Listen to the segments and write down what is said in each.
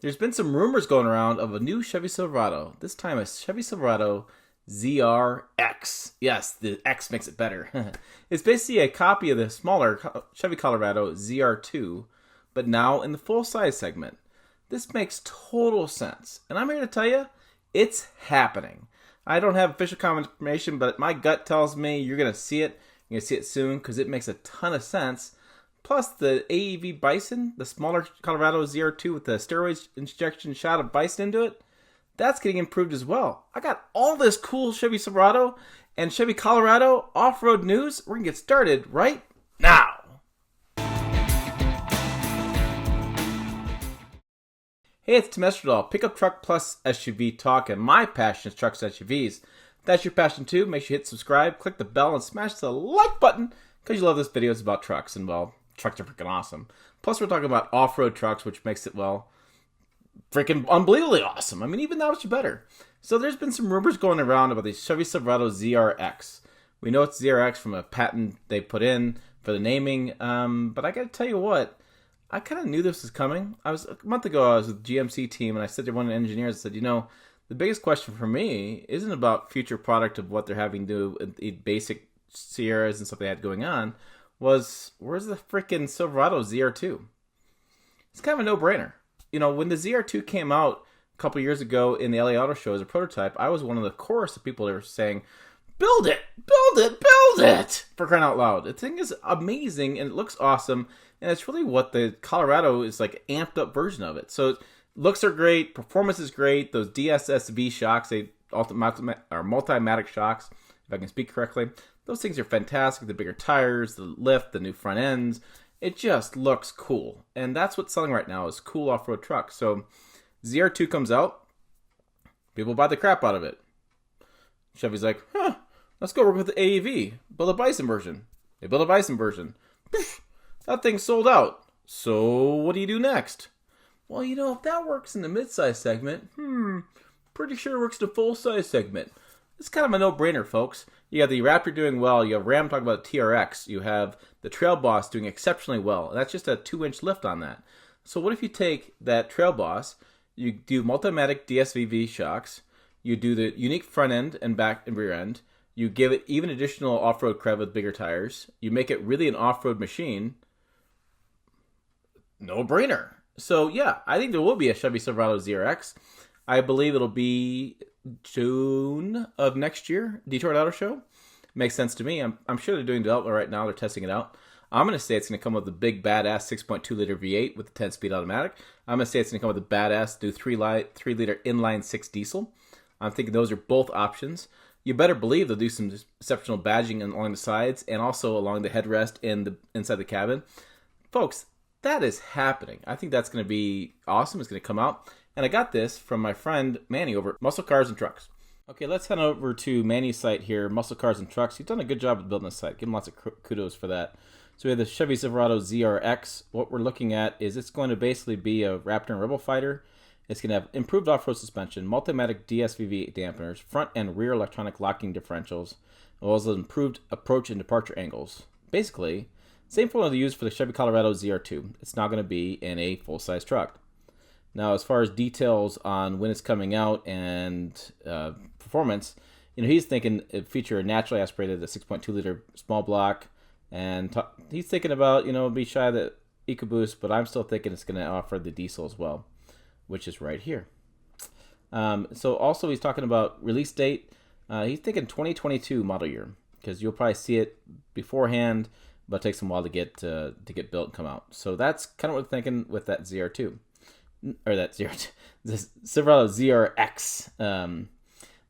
There's been some rumors going around of a new Chevy Silverado. This time a Chevy Silverado ZRX. Yes, the X makes it better. It's basically a copy of the smaller Chevy Colorado ZR2, but now in the full-size segment. This makes total sense. And I'm here to tell you, it's happening. I don't have official confirmation, but my gut tells me you're going to see it. You're going to see it soon because it makes a ton of sense. Plus, the AEV Bison, the smaller Colorado ZR2 with the steroid injection shot of Bison into it, that's getting improved as well. I got all this cool Chevy Silverado and Chevy Colorado off-road news. We're going to get started right now. Hey, it's Tim Esterdahl, Pickup Truck Plus SUV Talk, and my passion is trucks and SUVs. If that's your passion too, make sure you hit subscribe, click the bell, and smash the like button because you love this video. It's about trucks, and well, trucks are freaking awesome. Plus, we're talking about off-road trucks, which makes it, well, freaking unbelievably awesome. I mean, even that was better. So there's been some rumors going around about the Chevy Silverado ZRX. We know it's ZRX from a patent they put in for the naming, but I got to tell you what, I kind of knew this was coming. A month ago, I was with the GMC team, and I said to one of the engineers, I said, the biggest question for me isn't about future product of what they're having to do with basic Sierras and stuff they had going on, was where's the freaking Silverado ZR2? It's kind of a no-brainer. When the ZR2 came out a couple years ago in the LA Auto Show as a prototype, I was one of the chorus of people that were saying, build it, build it, build it, for crying out loud. The thing is amazing, and it looks awesome, and it's really what the Colorado is like, amped up version of it. So looks are great, performance is great, those DSSV shocks, multi-matic shocks, if I can speak correctly, those things are fantastic. The bigger tires, the lift, the new front ends, it just looks cool. And that's what's selling right now is cool off-road trucks. So ZR2 comes out, people buy the crap out of it. Chevy's like, let's go work with the AEV, build a Bison version. They build a Bison version. That thing's sold out. So what do you do next? Well, if that works in the midsize segment, pretty sure it works in the full-size segment. It's kind of a no-brainer, folks. You have the Raptor doing well. You have Ram talking about the TRX. You have the Trail Boss doing exceptionally well. And that's just a 2-inch lift on that. So what if you take that Trail Boss, you do multimatic DSVV shocks, you do the unique front end and back and rear end, you give it even additional off-road cred with bigger tires, you make it really an off-road machine, no-brainer. So yeah, I think there will be a Chevy Silverado ZRX. I believe it'll be June of next year, Detroit Auto Show. Makes sense to me. I'm sure they're doing development right now. They're testing it out. I'm going to say it's going to come with the big badass 6.2-liter V8 with the 10-speed automatic. I'm going to say it's going to come with the badass new 3-liter inline 6 diesel. I'm thinking those are both options. You better believe they'll do some exceptional badging along the sides and also along the headrest and inside the cabin. Folks, that is happening. I think that's going to be awesome. It's going to come out. And I got this from my friend Manny over at Muscle Cars and Trucks. Okay, let's head over to Manny's site here, Muscle Cars and Trucks. He's done a good job of building this site. Give him lots of kudos for that. So we have the Chevy Silverado ZRX. What we're looking at is it's going to basically be a Raptor and Rebel fighter. It's going to have improved off-road suspension, multimatic DSVV dampeners, front and rear electronic locking differentials, as well as improved approach and departure angles. Basically, same formula used for the Chevy Colorado ZR2. It's now going to be in a full-size truck. Now, as far as details on when it's coming out and performance, he's thinking it feature a naturally aspirated 6.2-liter small block, and he's thinking about, be shy of the EcoBoost, but I'm still thinking it's going to offer the diesel as well, which is right here. So also he's talking about release date. He's thinking 2022 model year, because you'll probably see it beforehand, but it takes some while to get built and come out. So that's kind of what we're thinking with that ZR2. Or that ZR2, the Silverado ZRX. The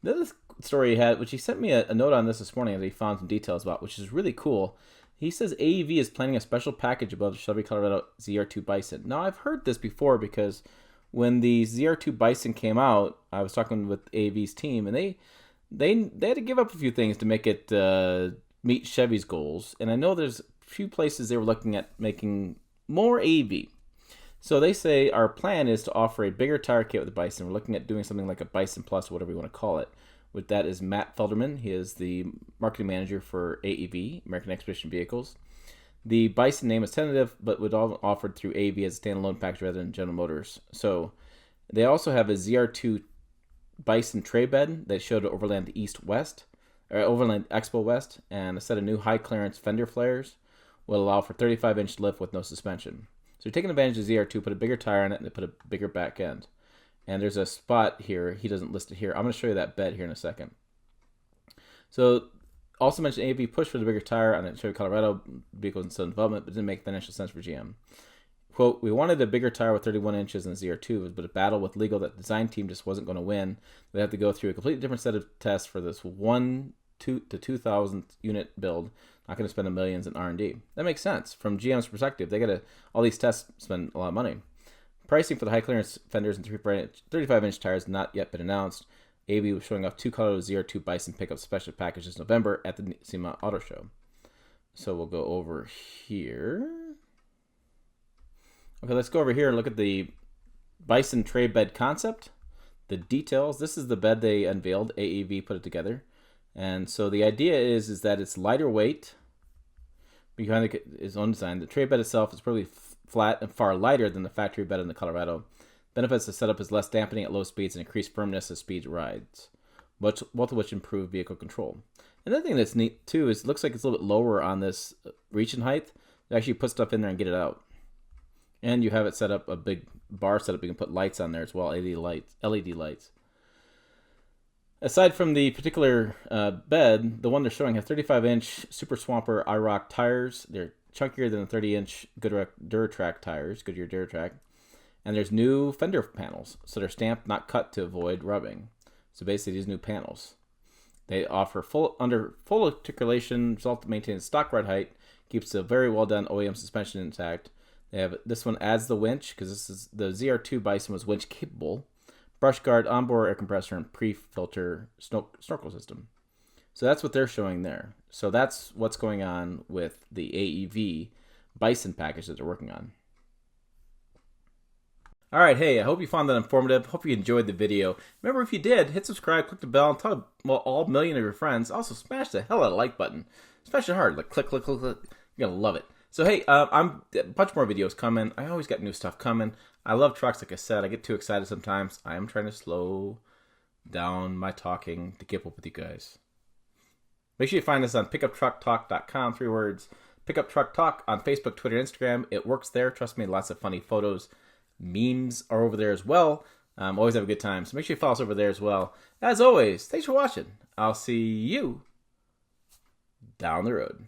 other story he had, which he sent me a note on this morning that he found some details about, which is really cool. He says AEV is planning a special package above the Chevy Colorado ZR2 Bison. Now, I've heard this before because when the ZR2 Bison came out, I was talking with AEV's team, and they had to give up a few things to make it meet Chevy's goals. And I know there's a few places they were looking at making more AEV. So they say our plan is to offer a bigger tire kit with the Bison. We're looking at doing something like a Bison Plus, whatever you want to call it. With that is Matt Felderman. He is the marketing manager for AEV, American Expedition Vehicles. The Bison name is tentative, but would all offered through AEV as a standalone package rather than General Motors. So They also have a ZR2 Bison Tray Bed that showed at Overland East-West, or Overland Expo West, and a set of new high-clearance fender flares will allow for 35-inch lift with no suspension. So you're taking advantage of ZR2, put a bigger tire on it, and they put a bigger back end. And there's a spot here. He doesn't list it here. I'm going to show you that bed here in a second. So also mentioned AEV push for the bigger tire on the Chevy Colorado vehicles in Southern development, but didn't make financial sense for GM. Quote, we wanted a bigger tire with 31 inches in the ZR2, but a battle with legal that the design team just wasn't going to win. They have to go through a completely different set of tests for this 1 to 2,000 unit build. Not going to spend the millions in R&D. That makes sense. From GM's perspective, they got to, all these tests spend a lot of money. Pricing for the high clearance fenders and 35-inch tires not yet been announced. AEV was showing off 2 Colorado ZR2 Bison pickup special packages in November at the SEMA Auto Show. So we'll go over here. Okay, let's go over here and look at the Bison Tray Bed concept, the details. This is the bed they unveiled. AEV put it together. And so the idea is that it's lighter weight behind its own design. The tray bed itself is probably flat and far lighter than the factory bed in the Colorado. Benefits the setup is less dampening at low speeds and increased firmness as speed rides, both of which improve vehicle control. Another thing that's neat too is it looks like it's a little bit lower on this reach and height. You actually put stuff in there and get it out. And you have it set up, a big bar setup. You can put lights on there as well, LED lights. Aside from the particular bed, the one they're showing has 35-inch Super Swamper IROC tires. They're chunkier than the 30-inch Goodyear Duratrack tires, Goodyear Duratrack. And there's new fender panels, so they're stamped, not cut, to avoid rubbing. So basically, these new panels. They offer full articulation, result to maintain stock ride height, keeps a very well done OEM suspension intact. They have this one adds the winch, because this is the ZR2 Bison was winch capable. Brush guard, onboard air compressor, and pre-filter snorkel system. So that's what they're showing there. So that's what's going on with the AEV Bison package that they're working on. All right, hey, I hope you found that informative. Hope you enjoyed the video. Remember, if you did, hit subscribe, click the bell, and tell all million of your friends. Also, smash the hell out of the like button. Smash it hard, like click, click, click, click. You're gonna love it. So hey, I'm a bunch more videos coming. I always got new stuff coming. I love trucks, like I said. I get too excited sometimes. I am trying to slow down my talking to keep up with you guys. Make sure you find us on pickuptrucktalk.com, 3 words. Pickup Truck Talk on Facebook, Twitter, Instagram. It works there. Trust me, lots of funny photos. Memes are over there as well. Always have a good time. So make sure you follow us over there as well. As always, thanks for watching. I'll see you down the road.